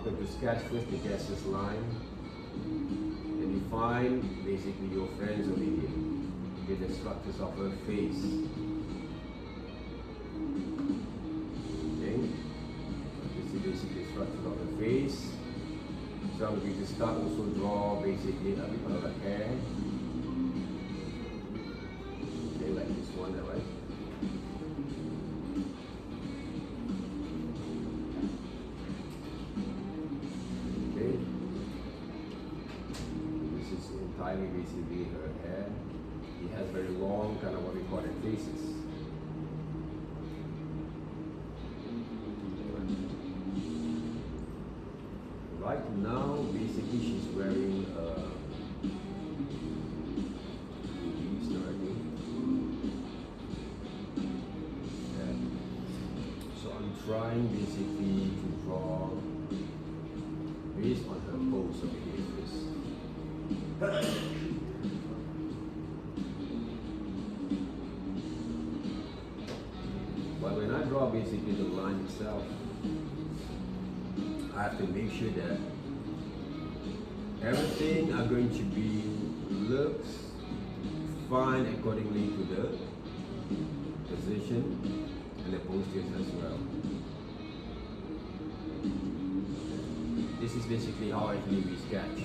Going to sketch first the gaseous line and define basically your friend's Olivia. Get the structures of her face. Okay, this is basically the structure of her face. So I'm going to start also draw basically a bit of her hair. Okay, like this one, right? Entirely basically her hair. It has very long kind of what we call it faces. Right now basically she's wearing so I'm trying basically to draw based on her pose of the face. But when I draw basically the line itself, I have to make sure that everything are going to be looks fine accordingly to the position and the postures as well. This is basically how actually we sketch.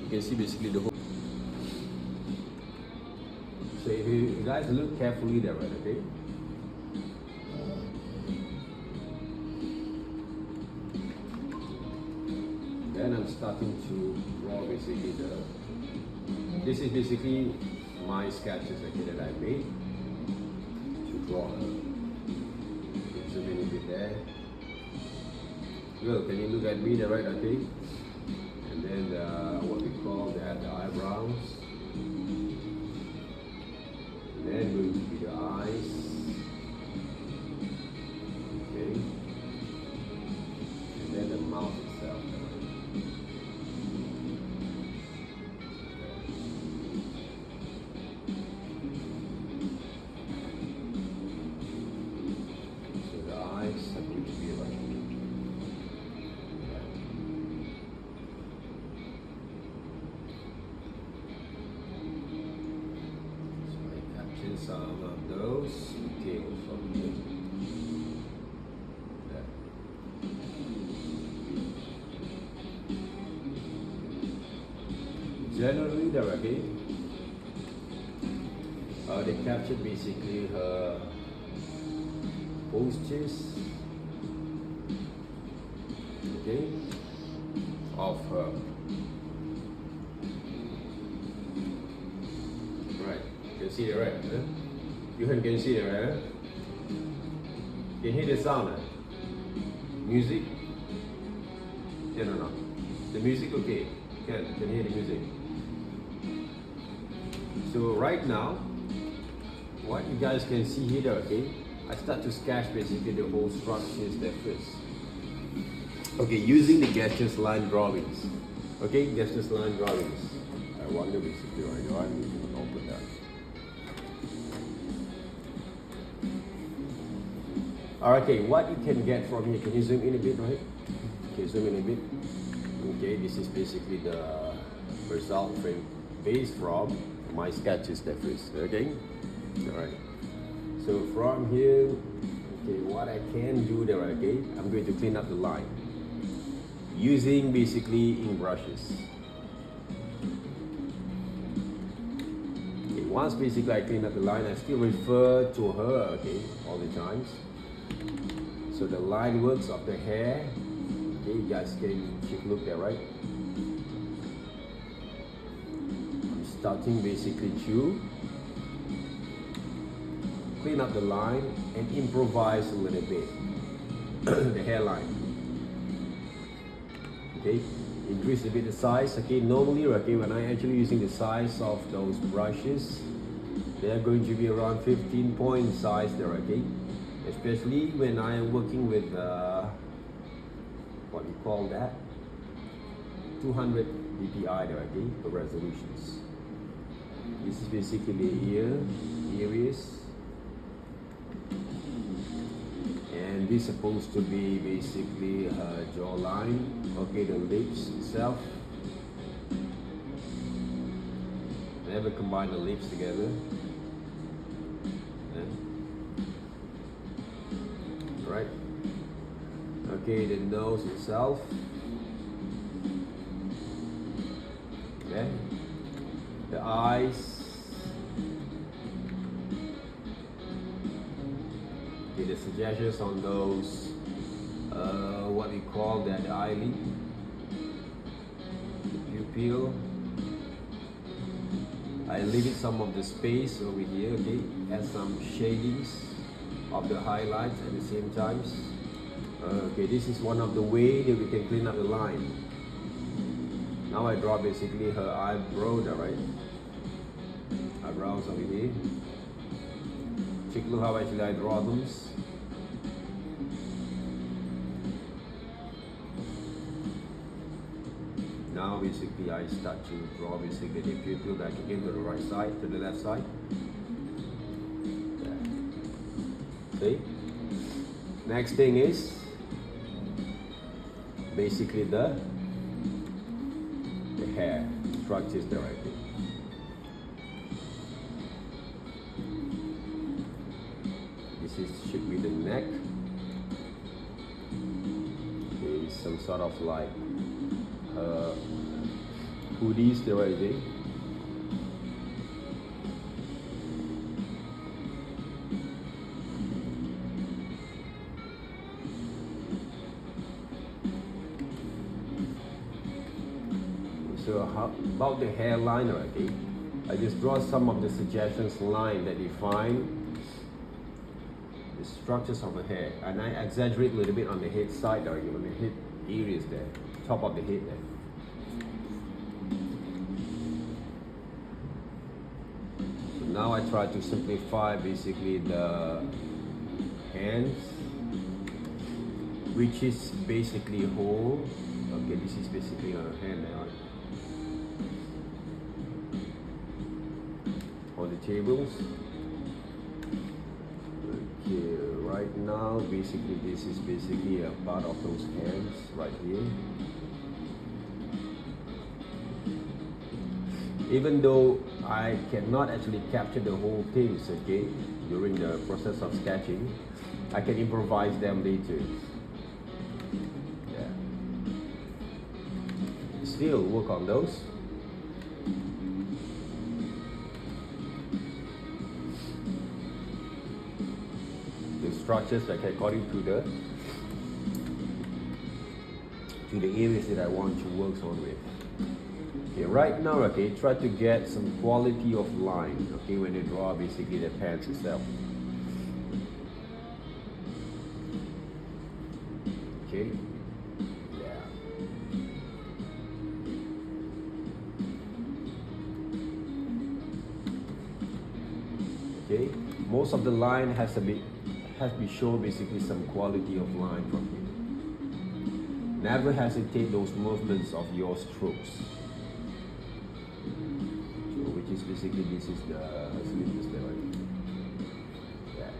You can see basically the whole. So if you guys look carefully there, right, okay? Then I'm starting to draw basically this is basically my sketches okay, that I made to draw her. Zoom in a bit there. Well, can you look at me there, right, okay? And then what we call that, the eyebrows. And then going to be the eyes. Okay. And then the mouth itself. So the eyes are going to be like some of those details from here. Generally, they captured basically her postures, okay, of her. Right, you can see the right, huh? You can see the right, huh? You can hear the sound, huh? Music? Yeah, no. The music, okay. You can hear the music. So right now, what you guys can see here, okay, I start to sketch basically the whole structures there first. Okay, using the gaseous line drawings. Okay, gaseous line drawings. I wonder basically right now, I'm going to open that. Alright, okay, what you can get from here, can you zoom in a bit, right? Okay, zoom in a bit. Okay, this is basically the result frame based from my sketches there first, okay? Alright, so from here, okay, what I can do there, okay, I'm going to clean up the line using basically ink brushes. Okay, once basically I clean up the line, I still refer to her, okay, all the times. So the line works of the hair, okay, you guys can take a look there, right? I'm starting basically to clean up the line and improvise a little bit the hairline. Okay, increase a bit the size. Okay, normally, okay, when I'm actually using the size of those brushes, they are going to be around 15 point size there, okay? Especially when I am working with what we call that 200 dpi there, okay, the resolutions. This is basically the ear, areas, and and this is supposed to be basically her jawline. Okay, the lips itself. Never combine the lips together. Yeah. Right. Okay, the nose itself. Okay. The eyes. Okay, the suggestions on those, what we call that eyelid, the pupil. I leave it some of the space over here, okay, add some shadings of the highlights at the same time. Okay, this is one of the way that we can clean up the line. Now I draw basically her eyebrows, alright? Eyebrows over here. Take a look how actually I draw them. Now basically I start to draw basically the pupil back again to the right side, to the left side. See? Next thing is basically the hair structures directly. Should be the neck. Okay, some sort of like hoodies there right there. So how about the hairline right there? I just draw some of the suggestions line that define the structures of the hair, and I exaggerate a little bit on the head side there, on the head areas there, top of the head there. So now I try to simplify basically the hands, which is basically whole. Okay, this is basically her hand now. On the tables. Okay, right now basically this is basically a part of those hands right here. Even though I cannot actually capture the whole things, okay, during the process of sketching, I can improvise them later. Yeah. Still work on those. Structures like according to the areas that I want to work on with. Okay, right now, okay, try to get some quality of line, okay, when you draw basically the pants itself. Okay, yeah. Okay, most of the line has to be shown basically some quality of line from here. Never hesitate those movements of your strokes. So which is basically this is the sleeveless there, right? Yeah.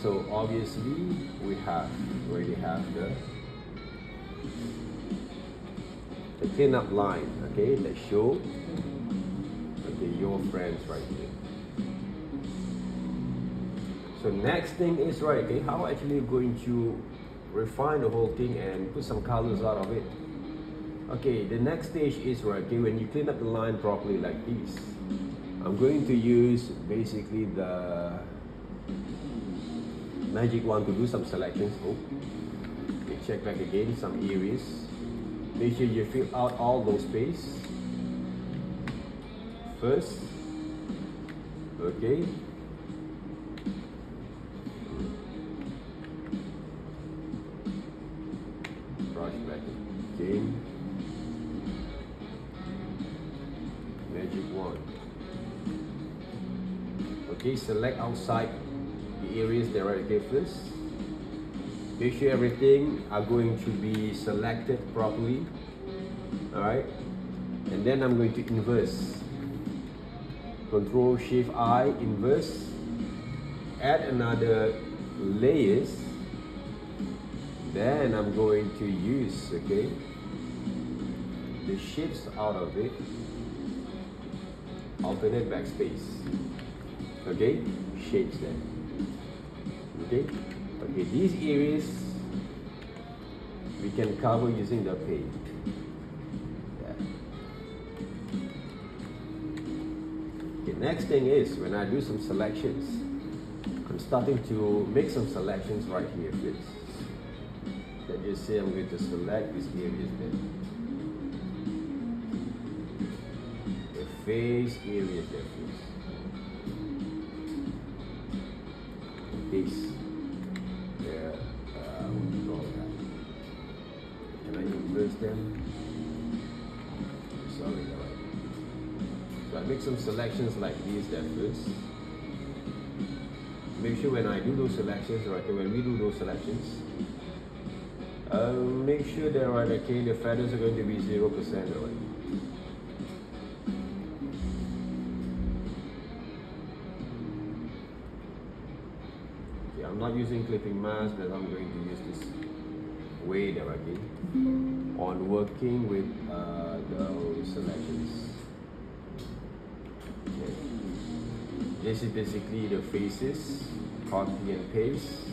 So obviously we already have the clean-up line, okay, that show, okay, your friends right here. So next thing is, right, okay, how actually going to refine the whole thing and put some colors out of it. Okay, the next stage is, right, okay, when you clean up the line properly like this, I'm going to use basically the magic wand to do some selections. Oh, okay, check back again some areas. Make sure you fill out all those space first. Okay. Brush back again. Magic wand. Okay, select outside the areas that are right first. Make sure everything are going to be selected properly. Alright, and then I'm going to inverse. Control Shift I, inverse, add another layers, then I'm going to use, okay, the shapes out of it, alternate backspace, okay, shapes there, okay, these areas we can cover using the paint. Next thing is, when I do some selections, I'm starting to make some selections right here, please. Let's just say I'm going to select this areas there. The face areas there, please. Face. There. What do you call that? Can I inverse them? Sorry, alright. So I make some selections like these there first. Make sure when I do those selections, right, when we do those selections, make sure that, right, okay, the feathers are going to be 0%, right. Okay, I'm not using clipping mask, but I'm going to use this way there, okay, on working with those selections. Okay. This is basically the faces, copy and paste.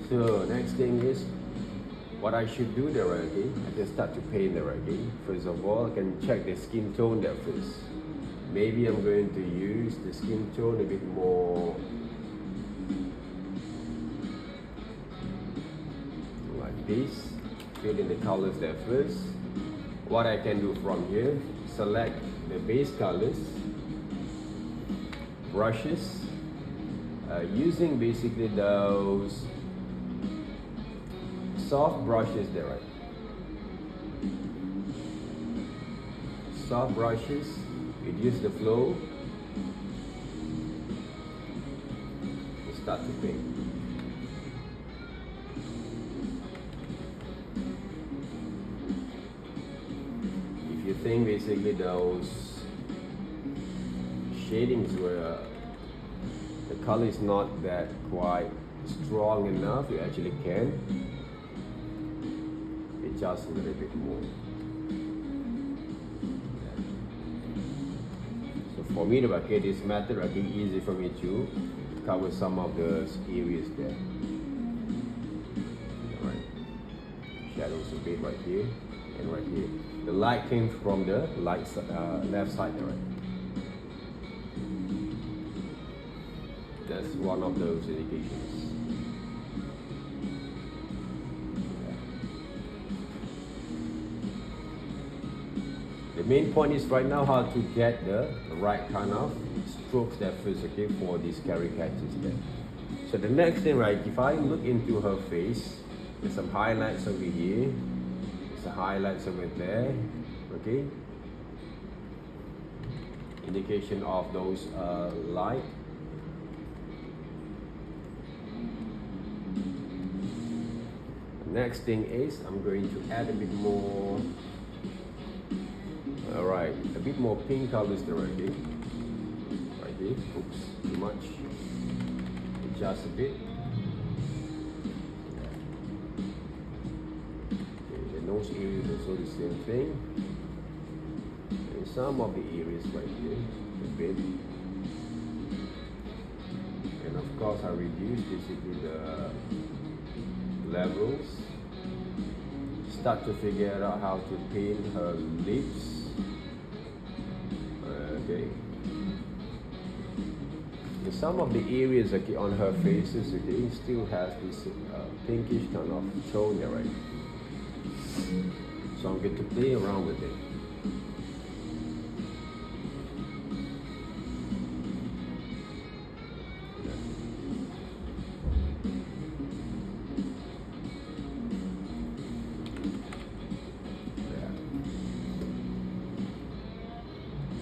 So next thing is what I should do there, okay? I can start to paint there, okay? First of all, I can check the skin tone there first. Maybe I'm going to use the skin tone a bit more like this. Fill in the colors there first. What I can do from here, select the base colors, brushes, using basically those soft brushes there, right? Soft brushes, reduce the flow, and start to paint. If you think basically those shadings where the color is not that quite strong enough, you actually can adjust a little bit more. So for me to okay, this method, I think easy for me to cover some of those areas there. Alright. Shadows a bit right here and right here. The light came from the left side, right? That's one of those indications. The main point is right now how to get the right kind of strokes there first, okay, for these caricatures there. So the next thing, right, if I look into her face, there's some highlights over here, there's some highlights over there, okay, indication of those light. Next thing is I'm going to add a bit more. Alright, a bit more pink colors there, right here. Right here. Oops, too much. Adjust a bit. Okay, the nose area is also the same thing. And some of the areas right here, a bit. And of course I reduce basically the levels. Start to figure out how to paint her lips. Okay. And some of the areas, okay, on her faces, okay, still has this pinkish kind of tone there, right? So I'm going to play around with it.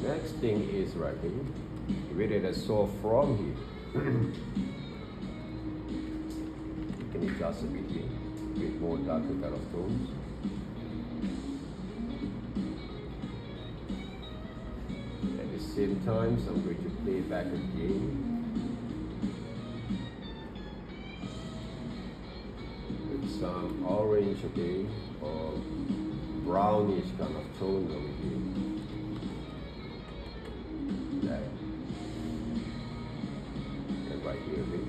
Next thing is right here, where did I saw from here? You can adjust a bit here, a bit more darker kind of tones. same time, so I'm going to play it back again. With some orange, okay, or brownish kind of tone over here. That. And right here, okay.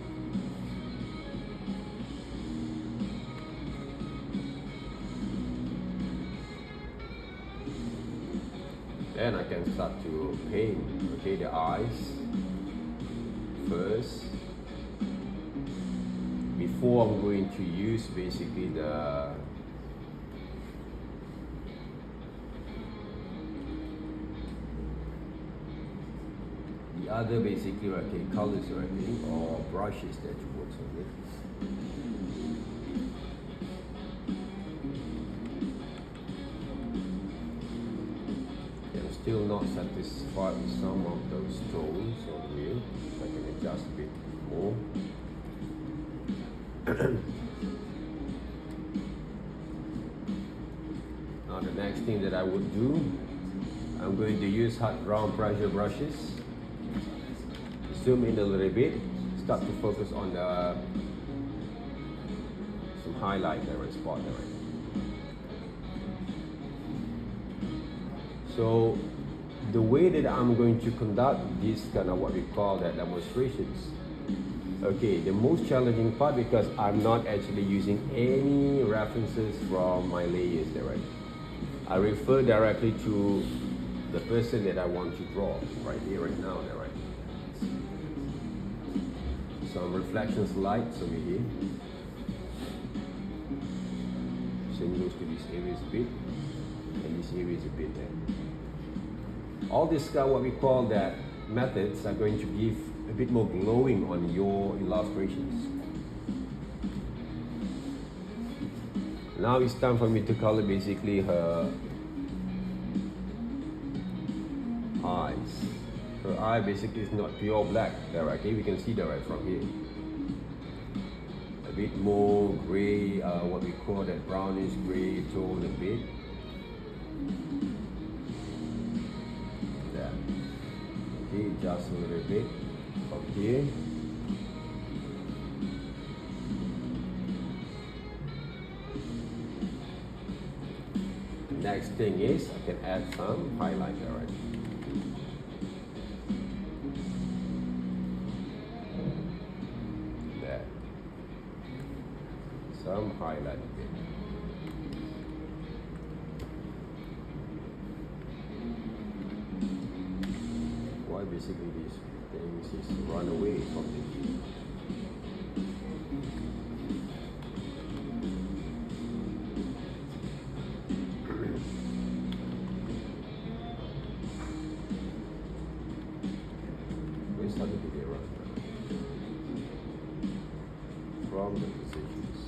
Then I can start to paint, okay, the eyes first before I'm going to use basically the other basically, okay, colors, okay, or brushes that you work on it. Still not satisfied with some of those tones over here, so I can adjust a bit more. Now the next thing that I would do, I'm going to use hot ground pressure brushes. Zoom in a little bit, start to focus on the some highlight there and spot there. So the way that I'm going to conduct this kind of what we call that demonstrations, okay, the most challenging part, because I'm not actually using any references from my layers there, right? I refer directly to the person that I want to draw right here, right now there, right? Some reflections lights over here. Same goes to this area a bit, and this area is a bit there. All this what we call that methods are going to give a bit more glowing on your illustrations. Now it's time for me to color basically her eyes. Her eye basically is not pure black there, okay? We can see that right from here. A bit more gray, what we call that brownish gray tone a bit. Just a little bit up here. The next thing is I can add some highlighter, right? There. Some highlight a bit. Basically these things is run away from the view. Where's how did they run from the positions?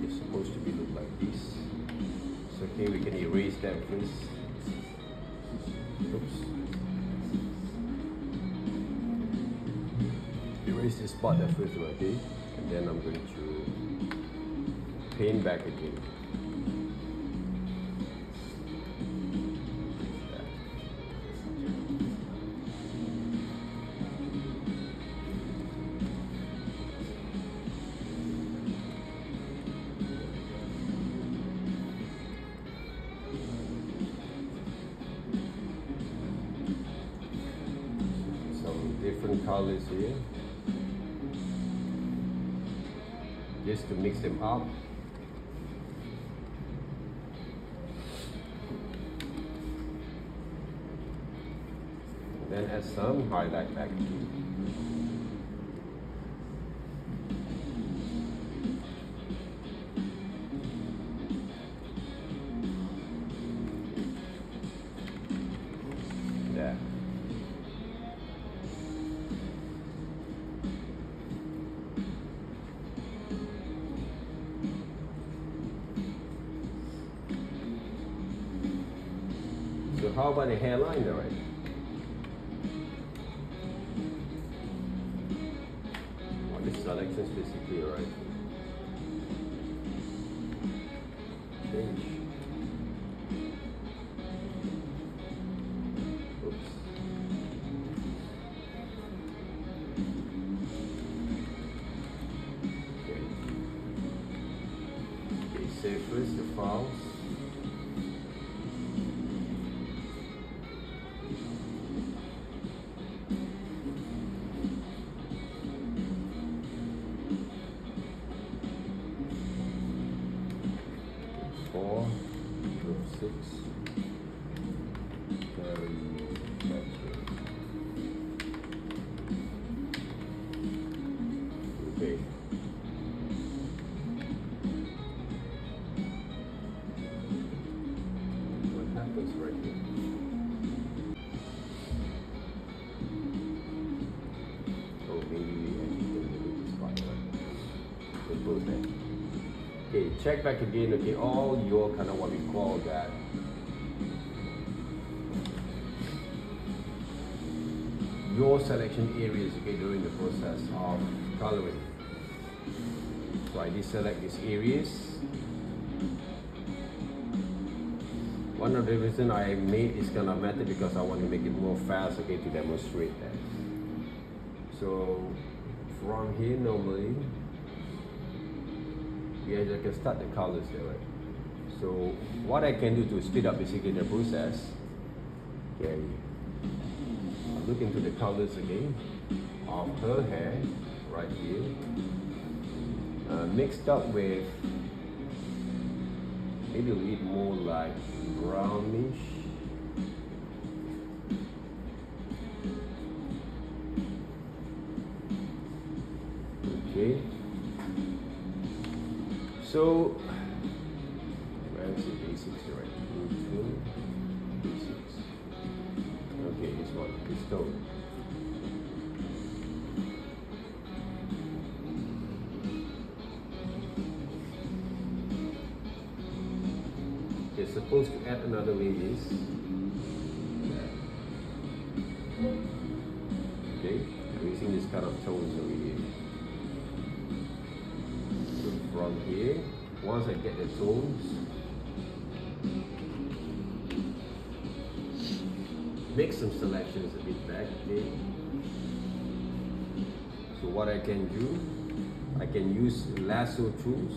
It's supposed to be look like this. So okay, we can erase that first. Oops. Erase this spot that first one, okay? And then I'm going to paint back again. Different colors here. just to mix them up. Then add some highlight back. There. So how about the hairline, all right? Selections basically, right? Change. Oops. Okay. Okay, save first the files. Group 6, Caricature. Okay. What happens right here? Oh, maybe we actually can delete this part, right? Compose that. Okay, check back again, okay, all your kind of what we call that your selection areas, okay, during the process of coloring. So I deselect these areas. One of the reasons I made this kind of method because I want to make it more fast, okay, to demonstrate that. So from here normally, yeah, I can start the colors there, right? So what I can do to speed up basically the process, okay, I'll look into the colors again of her hair right here, mixed up with maybe a little more like brownish. Okay. So, where's the basics right? Basics. Okay, this one, this tone. You're supposed to add another layer. Okay, I'm using this kind of tones over here. From here, once I get the tones, make some selections a bit back there. So what I can do, I can use lasso tools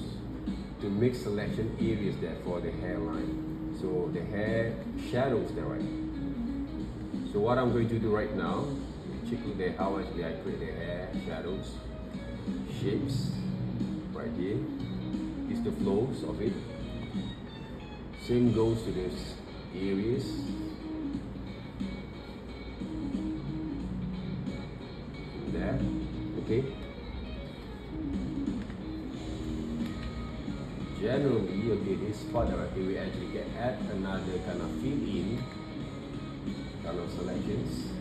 to make selection areas there for the hairline. So the hair shadows there, right? So what I'm going to do right now, check with the how actually I create the hair shadows, shapes. Right here is the flows of it. Same goes to these areas. There, okay. Generally, okay, this part right here we actually can add another kind of fill-in kind of selections.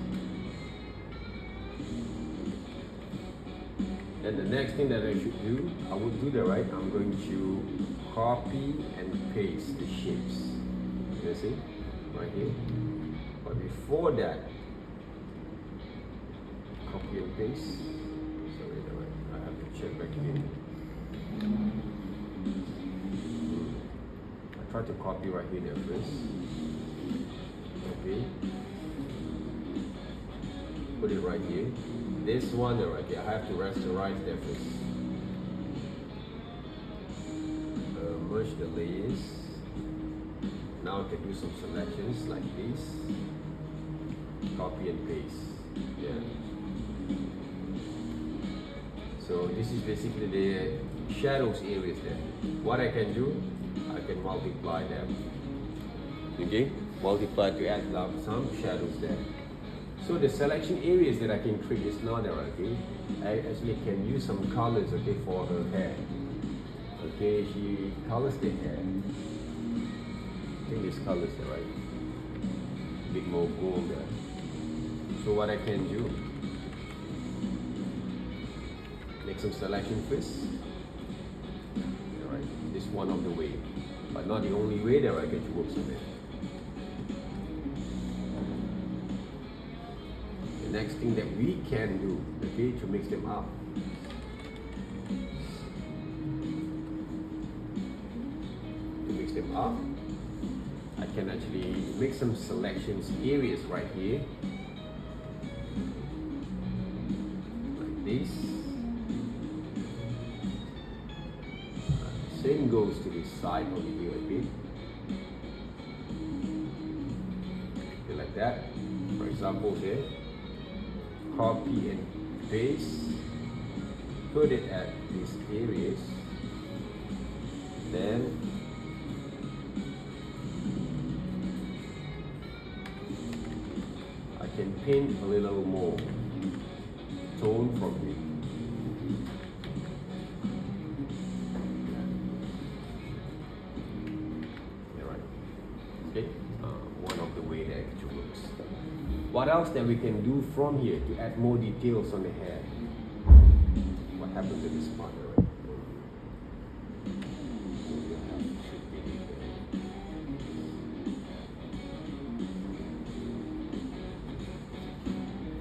Then the next thing that I should do, I would do that, right? I'm going to copy and paste the shapes. You see, right here. But before that, copy and paste. Sorry, I have to check back again. I try to copy right here there first. Okay. Put it right here. This one right here, I have to rasterize there first. Merge the layers. Now I can do some selections like this. Copy and paste. Yeah. So this is basically the shadows areas there. What I can do, I can multiply them. Okay, multiply to add some shadows there. So the selection areas that I can create is now there. Okay, I actually can use some colors. Okay, for her hair. Okay, she colors the hair. I think this colors there, right? A bit more gold there. So what I can do, make some selection first. Alright, this is one of the way, but not the only way that I get to work with it. The next thing that we can do, okay, to mix them up. To mix them up, I can actually make some selections areas right here. Like this. Same goes to the side over here a bit. Okay, like that. For example here, copy and paste, put it at these areas, then I can paint a little more tone from here. Okay, one of the way that it works. What else that we can do from here to add more details on the hair? What happened to this part, right?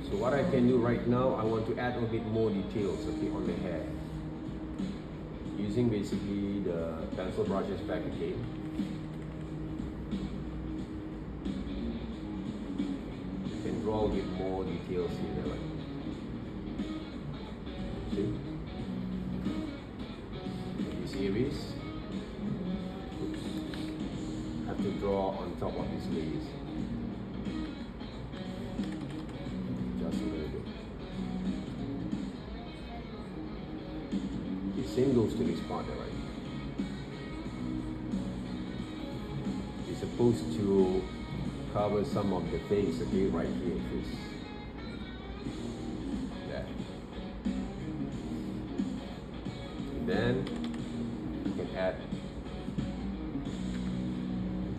So what I can do right now, I want to add a bit more details, okay, on the hair. Using basically the pencil brushes back again. Draw a bit more details here, right? See? These areas. Oops. Have to draw on top of these layers. Just a little bit. The same goes to this part, right? You're supposed to cover some of the things, okay, right here first. That. And then you can add,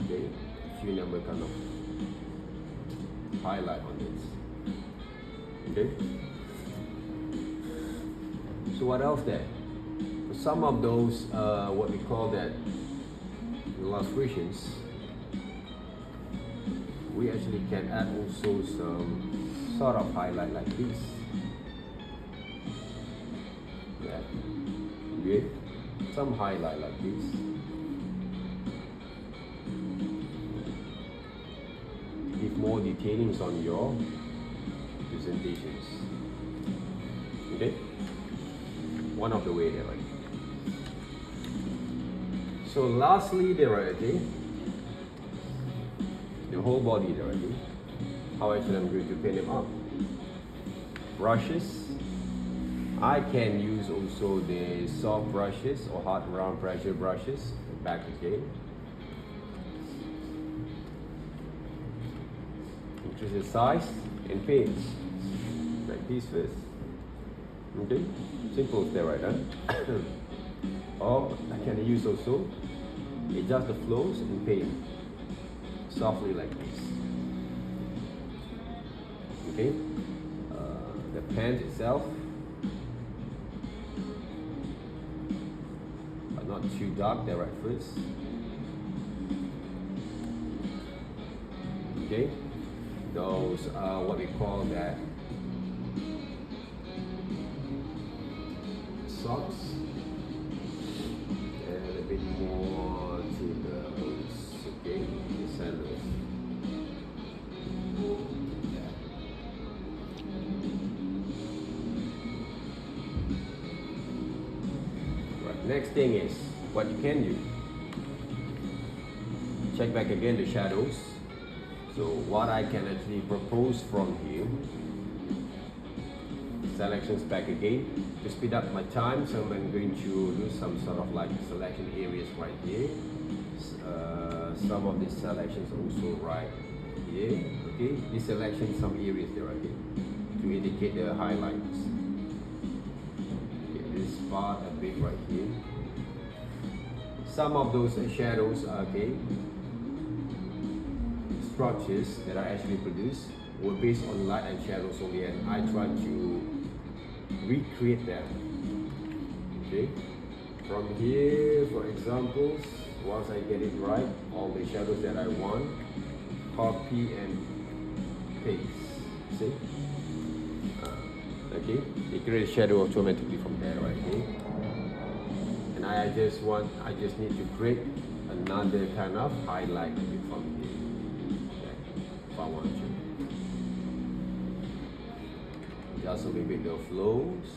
okay, a few number kind of highlight on this. Okay. So what else there? For some of those, what we call that illustrations, we actually can add also some sort of highlight like this. Yeah. Okay. Some highlight like this. Give more detailings on your presentations. Okay? One of the way there, right? So lastly there, okay? The whole body there, okay? How actually I'm going to paint them up. Brushes. I can use also the soft brushes or hard round pressure brushes. Back again. Increase the size and paint. Like this first. Okay? Simple there, right? Huh? Or I can use also adjust the flows and paint softly like this. Okay, the pen itself, but not too dark there at first. Okay, those are what we call that socks, and a bit more to those, okay, the sandals. Next thing is what you can do. Check back again the shadows. So what I can actually propose from here, selections back again to speed up my time. So I'm going to do some sort of like selection areas right here. Some of these selections also right here. Okay, this selection some areas there, okay, to indicate the highlights. Okay, this part a bit right here. Some of those shadows, okay, structures that are actually produced were based on light and shadows only, and I tried to recreate them. Okay, from here, for example, once I get it right, all the shadows that I want, copy and paste. See? Okay, they create a shadow automatically from there, right? Okay. And I just need to create another kind of highlight a bit from here. Okay, if I want to. Just a little bit of flows.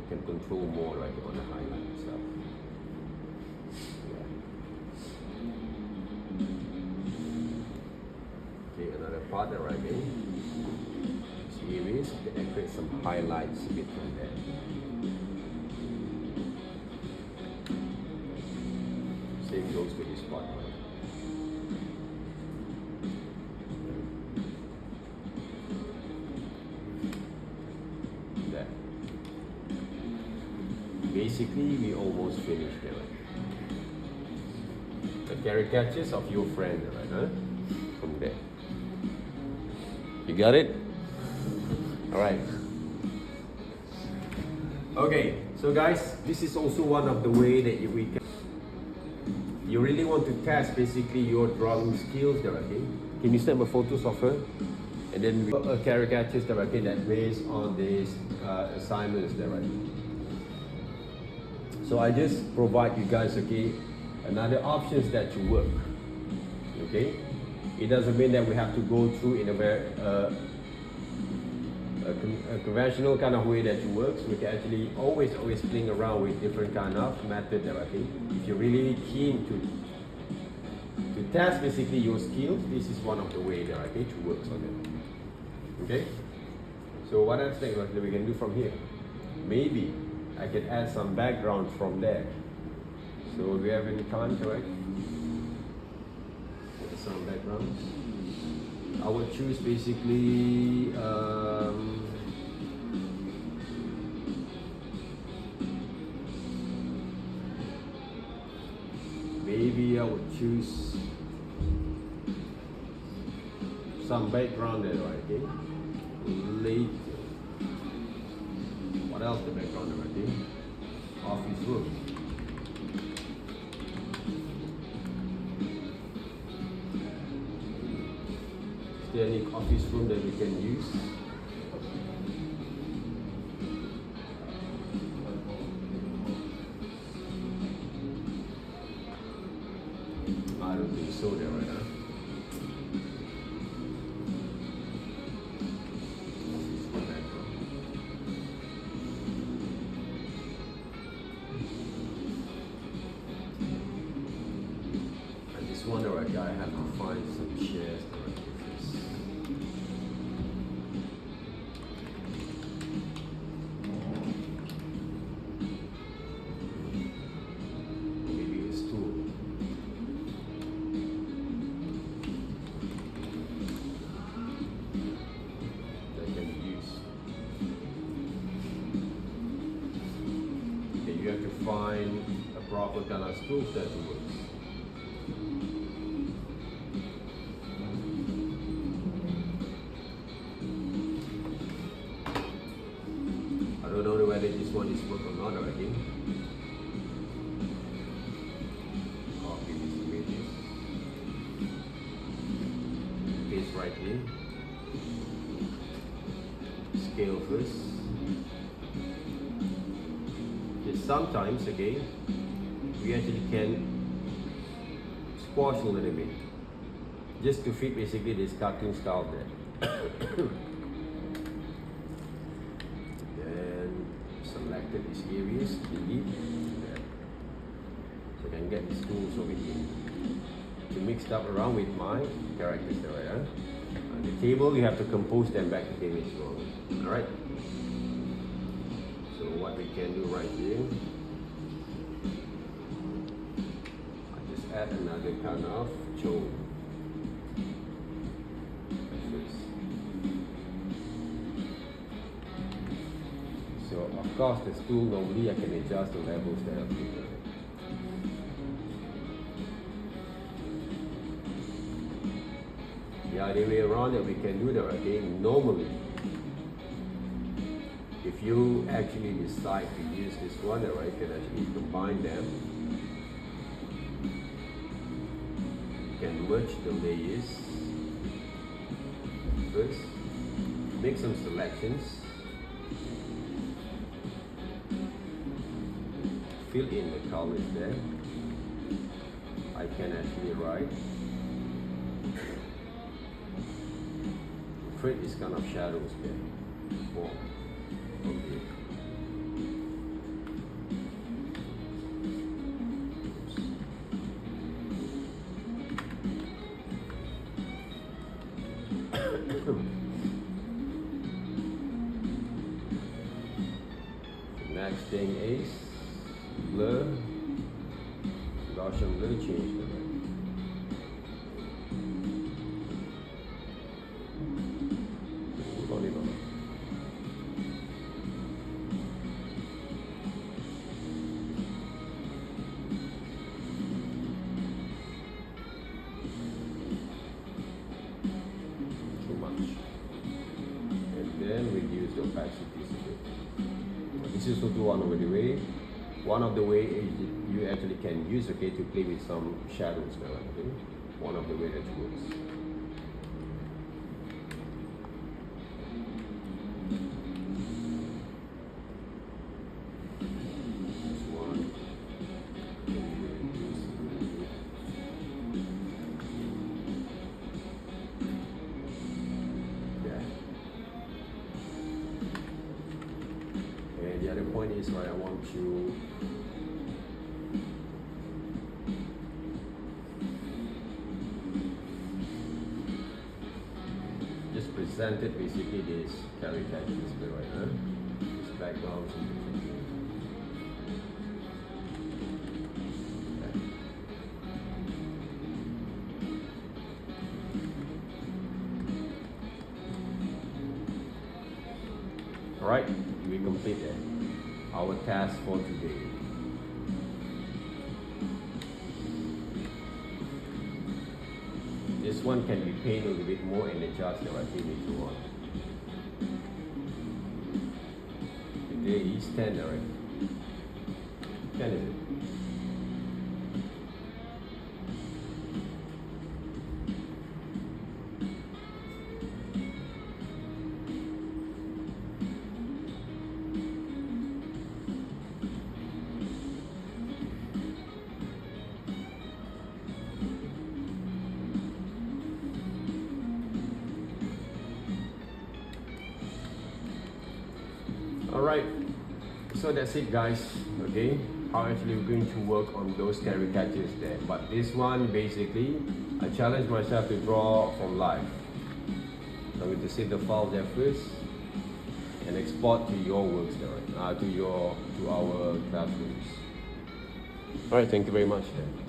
Can control more right on the highlight itself. Okay, another part that right here. Series, then create some highlights a bit from there. Same goes with this part. There. Basically, we almost finished there. The caricatures of your friend, right? Huh? From there. You got it? All right. Okay, so guys, this is also one of the way that you really want to test basically your drawing skills there, okay? Can you send me photos of her? And then caricatures there, okay, that based on these assignments there, right? So I just provide you guys, okay, another options that to work, okay? It doesn't mean that we have to go through in a very a conventional kind of way that it works. We can actually always playing around with different kind of method there, okay? If you're really keen to test basically your skills, this is one of the way there, okay, to work on it. Okay? So what else that we can do from here? Maybe I can add some background from there. So do we have any time, correct? Some backgrounds. I would choose basically maybe I would choose some background there, right? Okay. Later. What else the background there, right? Okay. Office room. Any office room that we can use. I don't think so there right now. I just wonder right now, I have to find some chairs. Find a proper kind of stool that works. I don't know whether this one is work or not already. Copy these images. Paste right here. Scale first. Sometimes, again, we actually can squash a little bit just to fit basically this cartoon style there. Then selected these areas, delete there. So I can get these tools over here to mix it up around with my characters there, right? the table, you have to compose them back to the image drawing. Alright? So what we can do right here, I just add another kind of choke. So of course the stool, normally I can adjust the levels that I've given. The other way around that we can do that again. Normally, if you actually decide to use this one, right, you can actually combine them. You can merge the layers first, make some selections, fill in the colors there. I can actually write, create this kind of shadows there. Form. Okay. Next thing is blur. Gaussian blur, change the light. Roll it on. Too much. And then reduce the opacity a bit. This is also one of the way. One of the way is you actually can use, okay, to play with some shadows now. Okay, one of the way that works. This one. Yeah. And the other point is, right, I want you just presented basically this caricature display right now. This background. Okay. Alright, we completed our task for today. This one can be painted a little bit more and adjust the right image you want. Today is 10, alright? 10 is it? Alright, so that's it guys, okay? How actually we're going to work on those caricatures there. But this one basically, I challenge myself to draw from life. I'm going to save the file there first and export to your works there, to our classrooms. Alright, thank you very much then.